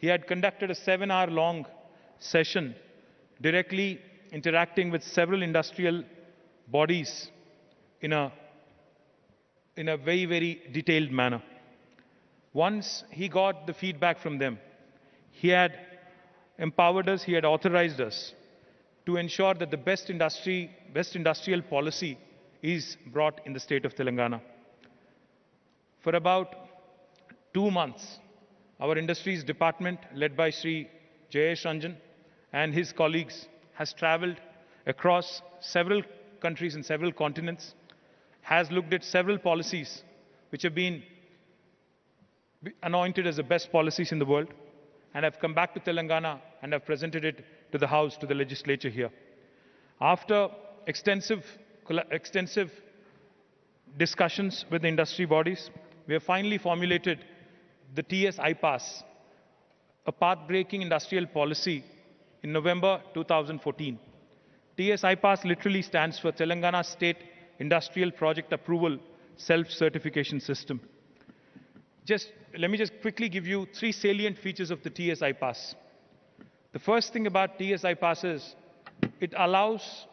He had conducted a 7-hour-long session directly interacting with several industrial bodies in a very, very detailed manner. Once he got the feedback from them, he had empowered us, he had authorized us to ensure that the best industrial policy is brought in the state of Telangana. For about 2 months, our industries department, led by Sri Jayesh Ranjan and his colleagues, has traveled across several countries and several continents, has looked at several policies which have been anointed as the best policies in the world, and have come back to Telangana and have presented it to the House, to the legislature here. After extensive discussions with the industry bodies, we have finally formulated the TS IPAS, a path-breaking industrial policy, in November 2014. TS IPAS literally stands for Telangana State Industrial Project Approval Self-Certification System. Let me just quickly give you 3 salient features of the TS IPAS. The first thing about TS IPAS is it allows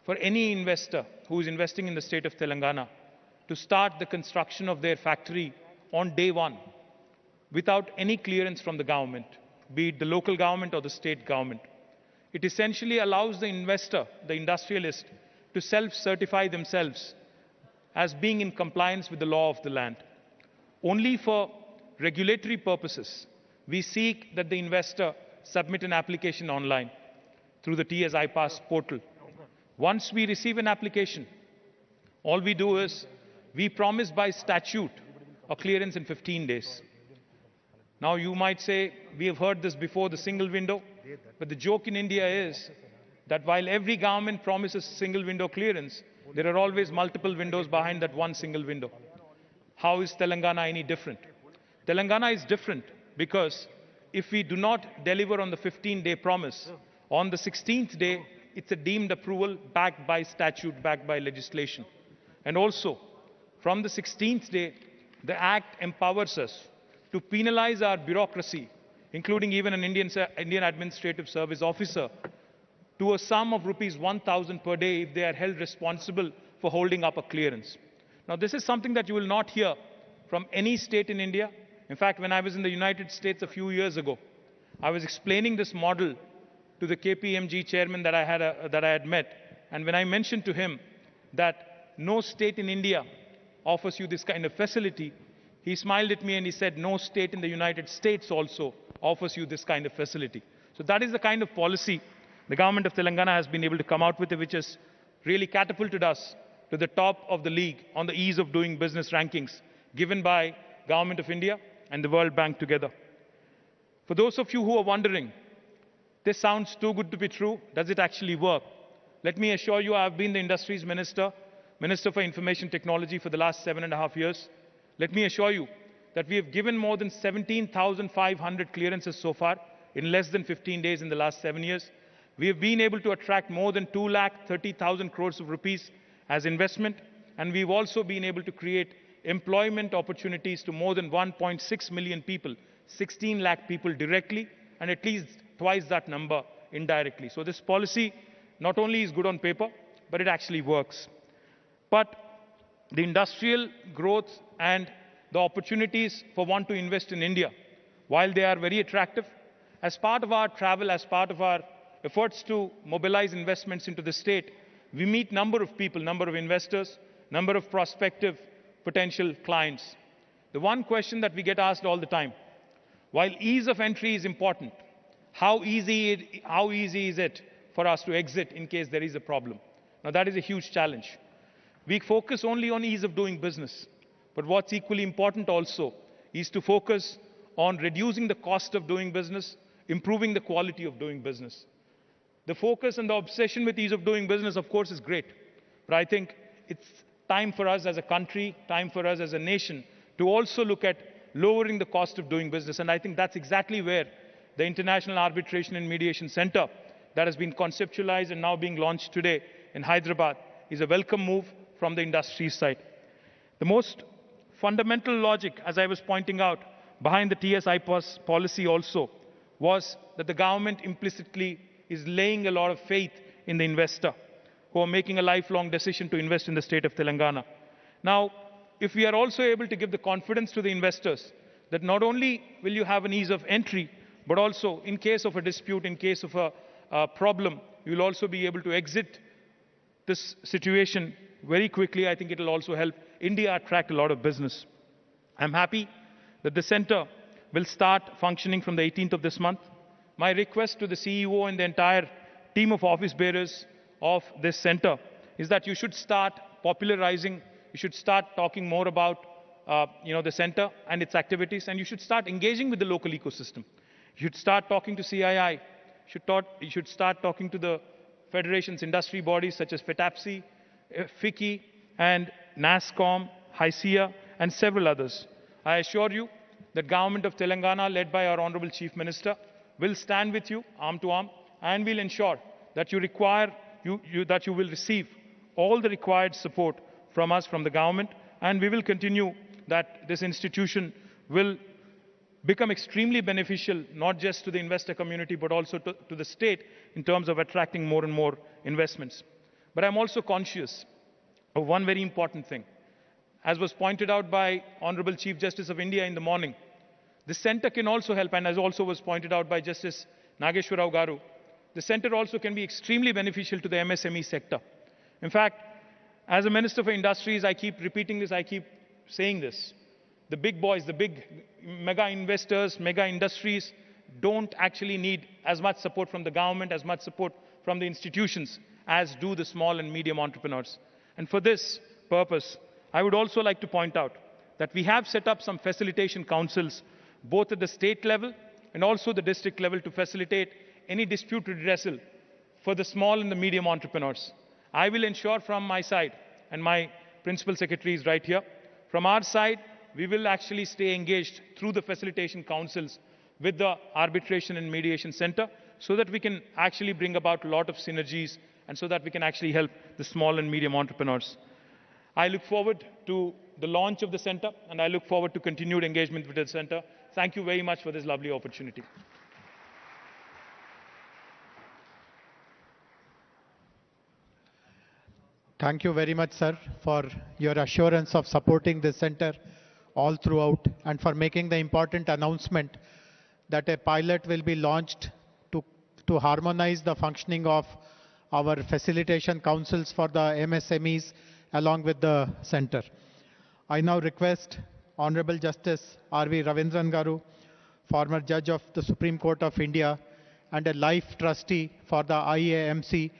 for any investor who is investing in the state of Telangana to start the construction of their factory on day one without any clearance from the government, be it the local government or the state government. It essentially allows the investor, the industrialist, to self-certify themselves as being in compliance with the law of the land. Only for regulatory purposes, we seek that the investor submit an application online through the TS IPAS portal. Once we receive an application, all we do is we promise by statute a clearance in 15 days. Now you might say, we have heard this before, the single window, but the joke in India is that while every government promises single window clearance, there are always multiple windows behind that one single window. How is Telangana any different? Telangana is different because if we do not deliver on the 15-day promise, on the 16th day, it's a deemed approval backed by statute, backed by legislation. And also, from the 16th day, the Act empowers us to penalize our bureaucracy, including even an Indian Administrative Service officer, to a sum of rupees 1,000 per day if they are held responsible for holding up a clearance. Now, this is something that you will not hear from any state in India. In fact, when I was in the United States a few years ago, I was explaining this model to the KPMG chairman that I had met. And when I mentioned to him that no state in India offers you this kind of facility, he smiled at me and he said, no state in the United States also offers you this kind of facility. So that is the kind of policy the government of Telangana has been able to come out with, which has really catapulted us to the top of the league on the ease of doing business rankings given by Government of India and the World Bank together. For those of you who are wondering, this sounds too good to be true, does it actually work? Let me assure you, I've been the Industries Minister, Minister for Information Technology for the last 7.5 years. Let me assure you that we have given more than 17,500 clearances so far in less than 15 days in the last 7 years. We have been able to attract more than 2,30,000 crores of rupees as investment, and we've also been able to create employment opportunities to more than 1.6 million people, 16 lakh people directly, and at least twice that number indirectly. So this policy not only is good on paper, but it actually works. But the industrial growth and the opportunities for one to invest in India, while they are very attractive, as part of our travel, as part of our efforts to mobilize investments into the state, we meet number of people, number of investors, number of prospective potential clients. The one question that we get asked all the time, while ease of entry is important, how easy is it for us to exit in case there is a problem? Now that is a huge challenge. We focus only on ease of doing business. But what's equally important also is to focus on reducing the cost of doing business, improving the quality of doing business. The focus and the obsession with ease of doing business, of course, is great. But I think it's time for us as a country, time for us as a nation to also look at lowering the cost of doing business. And I think that's exactly where the International Arbitration and Mediation Center that has been conceptualized and now being launched today in Hyderabad is a welcome move from the industry side. The most fundamental logic, as I was pointing out, behind the TS IPAS policy also was that the government implicitly is laying a lot of faith in the investor who are making a lifelong decision to invest in the state of Telangana. Now, if we are also able to give the confidence to the investors that not only will you have an ease of entry, but also in case of a dispute, in case of a problem, you will also be able to exit this situation very quickly. I think it will also help India attract a lot of business. I'm happy that the center will start functioning from the 18th of this month. My request to the CEO and the entire team of office bearers of this center is that you should start popularizing, you should start talking more about the center and its activities, and you should start engaging with the local ecosystem. You should start talking to CII, you should start talking to the federations, industry bodies such as FETAPSI, FICCI, and NASSCOM, HYCIA, and several others. I assure you that Government of Telangana, led by our Honorable Chief Minister, will stand with you arm to arm and will ensure that you will receive all the required support from us, from the government, and we will continue that this institution will become extremely beneficial, not just to the investor community, but also to the state in terms of attracting more and more investments. But I'm also conscious of one very important thing. As was pointed out by Honorable Chief Justice of India in the morning, the center can also help, and as also was pointed out by Justice Nageshwar Rao Garu, the center also can be extremely beneficial to the MSME sector. In fact, as a Minister for Industries, I keep repeating this, I keep saying this. The big boys, the big mega investors, mega industries don't actually need as much support from the government, as much support from the institutions as do the small and medium entrepreneurs. And for this purpose, I would also like to point out that we have set up some facilitation councils, both at the state level and also the district level, to facilitate any dispute redressal for the small and the medium entrepreneurs. I will ensure from my side, and my Principal Secretary is right here, from our side, we will actually stay engaged through the facilitation councils with the Arbitration and Mediation Center so that we can actually bring about a lot of synergies and so that we can actually help the small and medium entrepreneurs. I look forward to the launch of the center, and I look forward to continued engagement with the center. Thank you very much for this lovely opportunity. Thank you very much, sir, for your assurance of supporting this center all throughout and for making the important announcement that a pilot will be launched to harmonize the functioning of our facilitation councils for the MSMEs along with the center. I now request Honorable Justice R.V. Ravindran Garu, former Judge of the Supreme Court of India and a life trustee for the IAMC,